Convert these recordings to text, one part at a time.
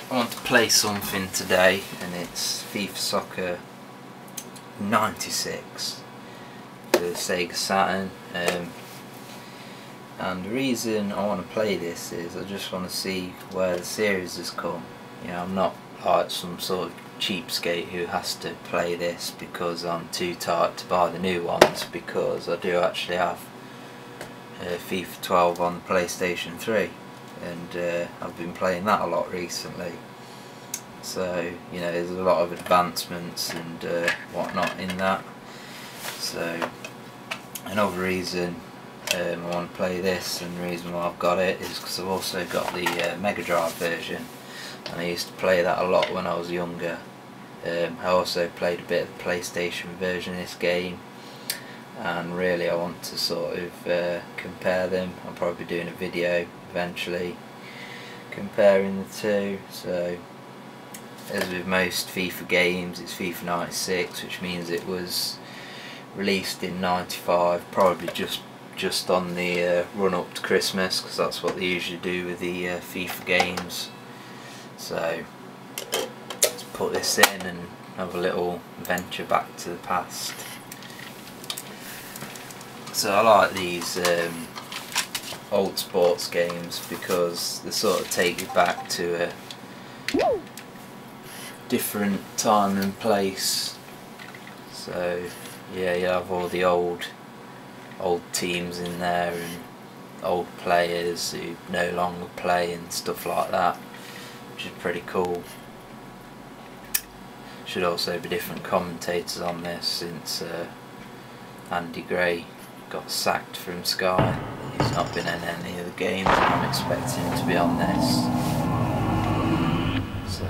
I want to play something today, and it's FIFA Soccer 96 for the Sega Saturn. And the reason I want to play this is I just want to see where the series has come. You know, I'm not like some sort of cheapskate who has to play this because I'm too tight to buy the new ones, because I do actually have FIFA 12 on the PlayStation 3, and I've been playing that a lot recently. So, you know, there's a lot of advancements and whatnot in that. So another reason I want to play this, and the reason why I've got it, is because I've also got the Mega Drive version, and I used to play that a lot when I was younger. I also played a bit of the PlayStation version of this game, and really I want to sort of compare them. I'll probably be doing a video eventually comparing the two. So as with most FIFA games, it's FIFA 96, which means it was released in 95, probably just on the run up to Christmas, because that's what they usually do with the FIFA games. So let's put this in and have a little venture back to the past. So I like these old sports games because they sort of take you back to a different time and place. So yeah, you have all the old teams in there and old players who no longer play and stuff like that, which is pretty cool. Should also be different commentators on this, since Andy Gray got sacked from Sky. He's not been in any of the games, and I'm expecting him to be on this. So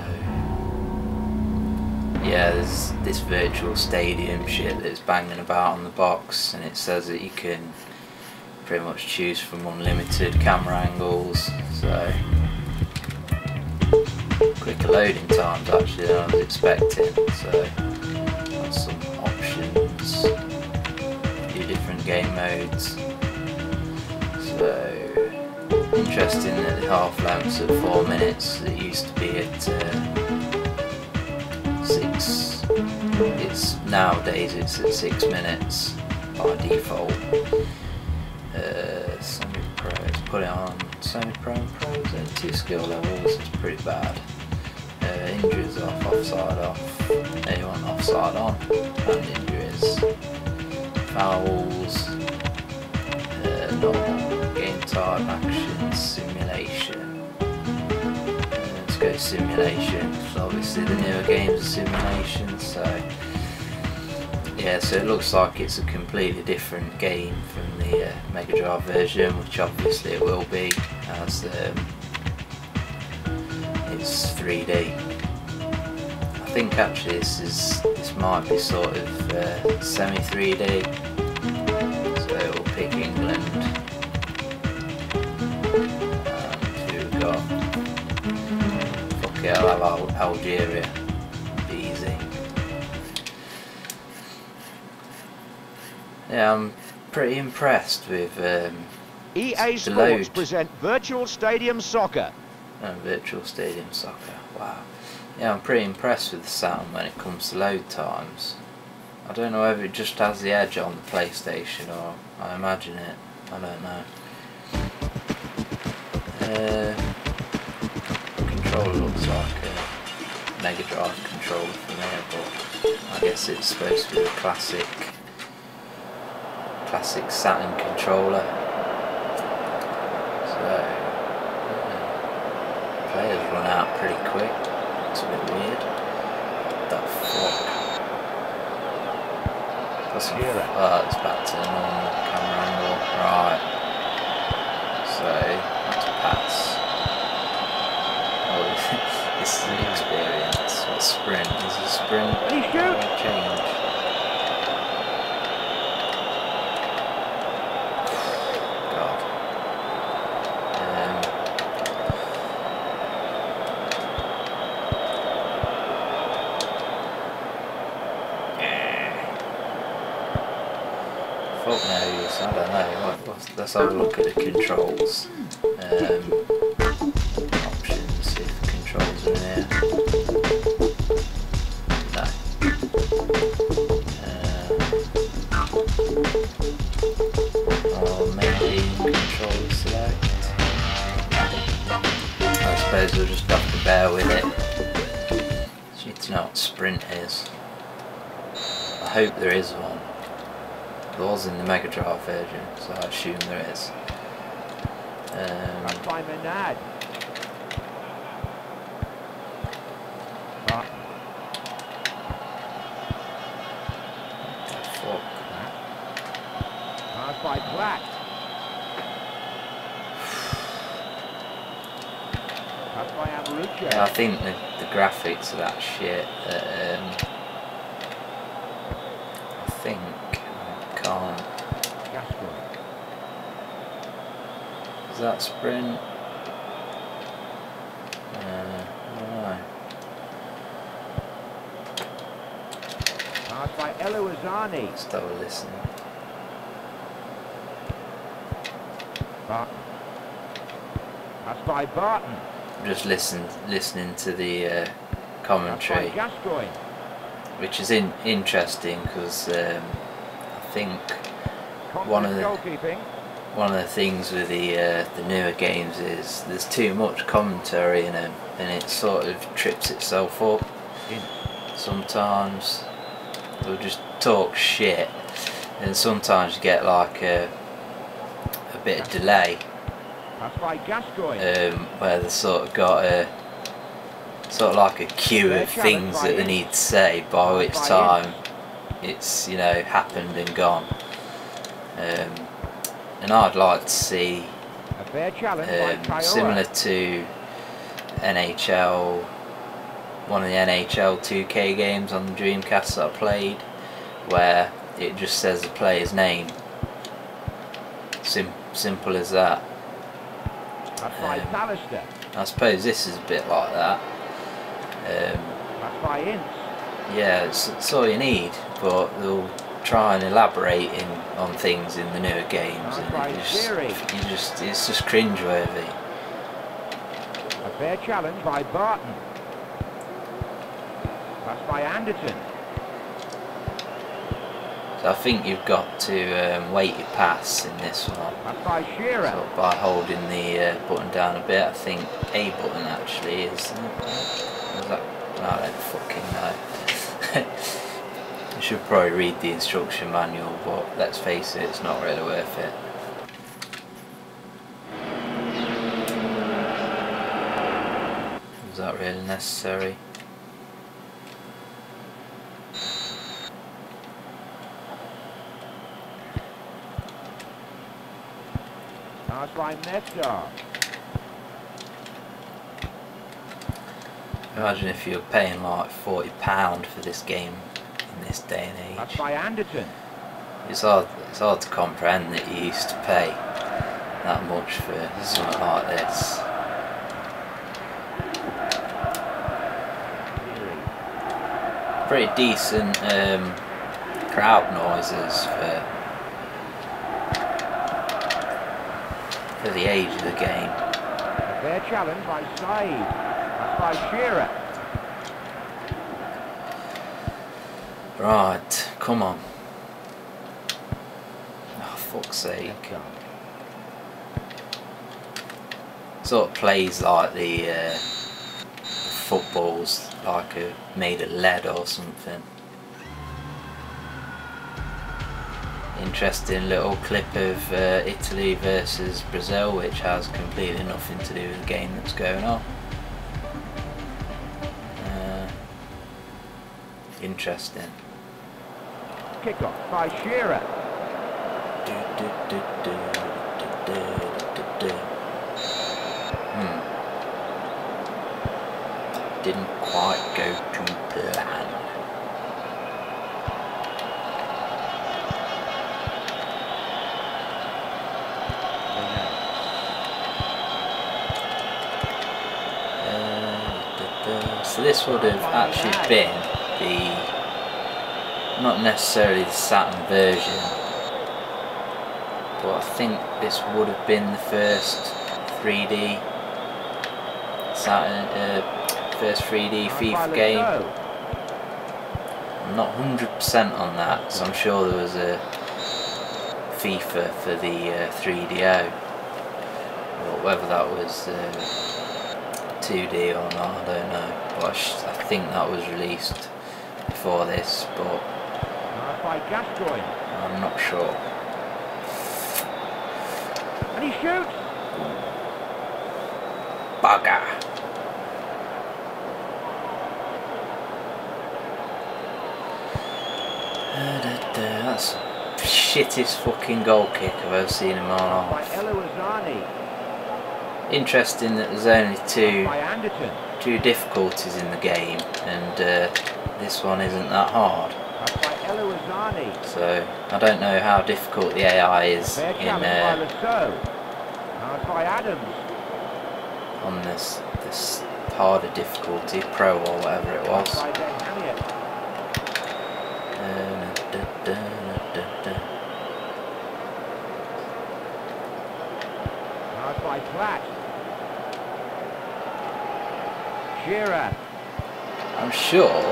yeah, there's this virtual stadium shit that's banging about on the box, and it says that you can pretty much choose from unlimited camera angles. So quicker loading times actually than I was expecting. So got some options, a few different game modes. So interesting that the half length's at 4 minutes. It used to be at 6. Nowadays it's at 6 minutes by default. Semi-pro, let's put it on semi-pro and pro. There's 2 skill levels. It's pretty bad. Injuries off, offside off. A1 offside on, and injuries. Fouls. Normal game type, action, simulation. Let's go simulation, because obviously the newer games are simulation. So yeah, so it looks like it's a completely different game from the Mega Drive version, which obviously it will be, as it's 3D. I think actually this might be sort of semi 3D. So we'll pick England, and we've got, fuck it, I'll have Algeria. Be easy. Yeah, I'm pretty impressed with EA Sports present Virtual Stadium Soccer. Virtual Stadium Soccer, wow. Yeah, I'm pretty impressed with the Saturn when it comes to load times. I don't know whether it just has the edge on the PlayStation, or I imagine it, I don't know. Controller looks like a Mega Drive controller from there, but I guess it's supposed to be the classic Saturn controller. So players run out pretty quick. It's a bit weird. What the fuck? That's it's back to the normal camera angle. Right. So that's a pass. Oh, this is an experience. What sprint? Is a sprint change? Fuck knows, I don't know. Let's have a look at the controls. Options, see if the controls are in here. You have to bear with it. So you need to know what sprint is. I hope there is one. There was in the Mega Drive version, so I assume there is. That's by Menad. Fuck. Pass by Platt. Pass by Amaruccio. Yeah, I think the graphics are that shit that I think I can't. Is that sprint? I don't know. Pass by Eluazani. Just have a listen. Barton. Pass by Barton. I'm just listening to the commentary, which is interesting because I think one of the things with the newer games is there's too much commentary in them, and it sort of trips itself up. Sometimes they'll just talk shit, and sometimes you get like a bit of delay, where they sort of got a sort of like a queue of things that they need to say, by which time it's, you know, happened and gone. And I'd like to see similar to NHL, one of the NHL 2K games on the Dreamcast that I played, where it just says the player's name. Simple as that. I suppose this is a bit like that. Yeah, it's all you need, but they'll try and elaborate on things in the newer games, and it's just cringeworthy. A fair challenge by Barton. That's by Anderson. So I think you've got to wait your pass in this one. That's by Shearer. So by holding the button down a bit. I think A button actually is. That? No, I don't fucking know. You should probably read the instruction manual, but let's face it, it's not really worth it. Was that really necessary? Pass by Nestor. Imagine if you were paying like £40 for this game in this day and age. That's by Anderson. It's hard to comprehend that you used to pay that much for something like this. Pretty decent crowd noises for the age of the game. A fair challenge by Said. That's by Shearer. Right, come on. Oh, fuck's sake. Sort of plays like the footballs like made of lead or something. Interesting little clip of Italy versus Brazil, which has completely nothing to do with the game that's going on. Interesting. Kick off by Shearer. Didn't quite go to plan. So this would have actually been not necessarily the Saturn version, but I think this would have been the first 3D Saturn, first 3D FIFA game. I'm not 100% on that, so I'm sure there was a FIFA for the 3DO, or whether that was 2 2D or not, I don't know, but I think that was released before this, but I'm not sure. And he shoots. Bugger. That's the shittest fucking goal kick I've ever seen in my life. Interesting that there's only two difficulties in the game, and this one isn't that hard. So I don't know how difficult the AI is on this harder difficulty, Pro or whatever it was. I'm sure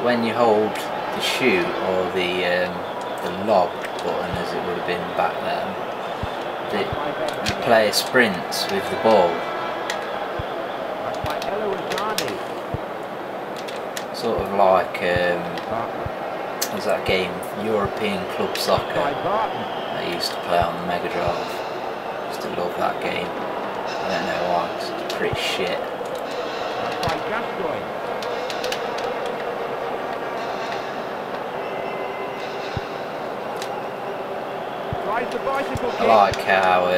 when you hold the shoot or the lob button, as it would have been back then, that you play a sprint with the ball. Sort of like was that game, European Club Soccer, I used to play on the Mega Drive. I used to love that game. I don't know why, it's pretty shit. I like how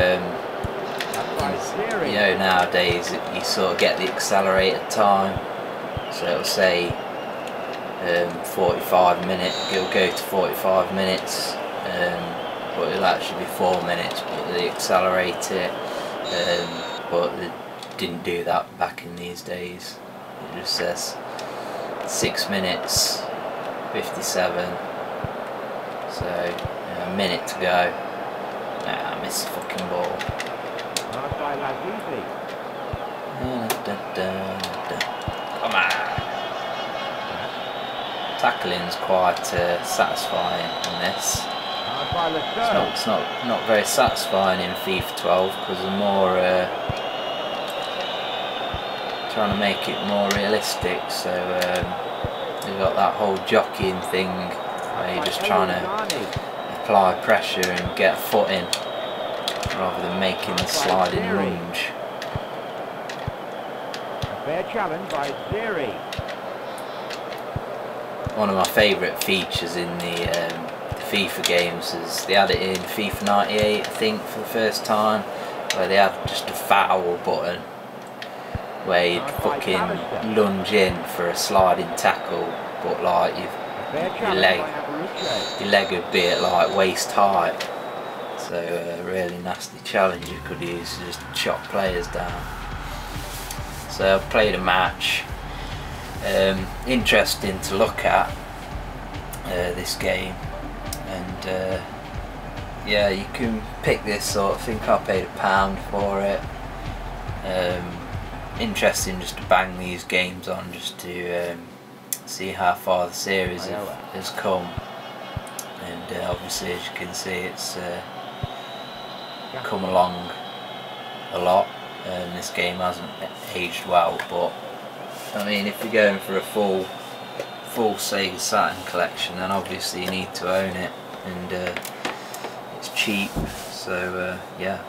you know, nowadays you sort of get the accelerated time, so it'll say 45 minutes, it'll go to 45 minutes, but it'll actually be 4 minutes, but they accelerate it, but they didn't do that back in these days. It just says 6 minutes 57, so a minute to go. Nah, I missed the fucking ball. Come on. Tackling's quite satisfying in this. It's not very satisfying in FIFA 12 because they're more trying to make it more realistic. So you've got that whole jockeying thing where you're just trying to apply pressure and get a foot in rather than making the sliding lunge. Fair challenge by Zeri. One of my favourite features in the FIFA games is they had it in FIFA 98, I think, for the first time, where they had just a foul button where you'd fucking lunge in for a sliding tackle, but like your leg would be at like waist height. So a really nasty challenge you could use to just chop players down. So I've played a match. Interesting to look at this game, and yeah, you can pick this sort of thing. I paid £1 for it. Interesting just to bang these games on just to see how far the series has come, and obviously, as you can see, it's come along a lot. This game hasn't aged well, but I mean, if you're going for a full Sega Saturn collection, then obviously you need to own it, and it's cheap, so yeah.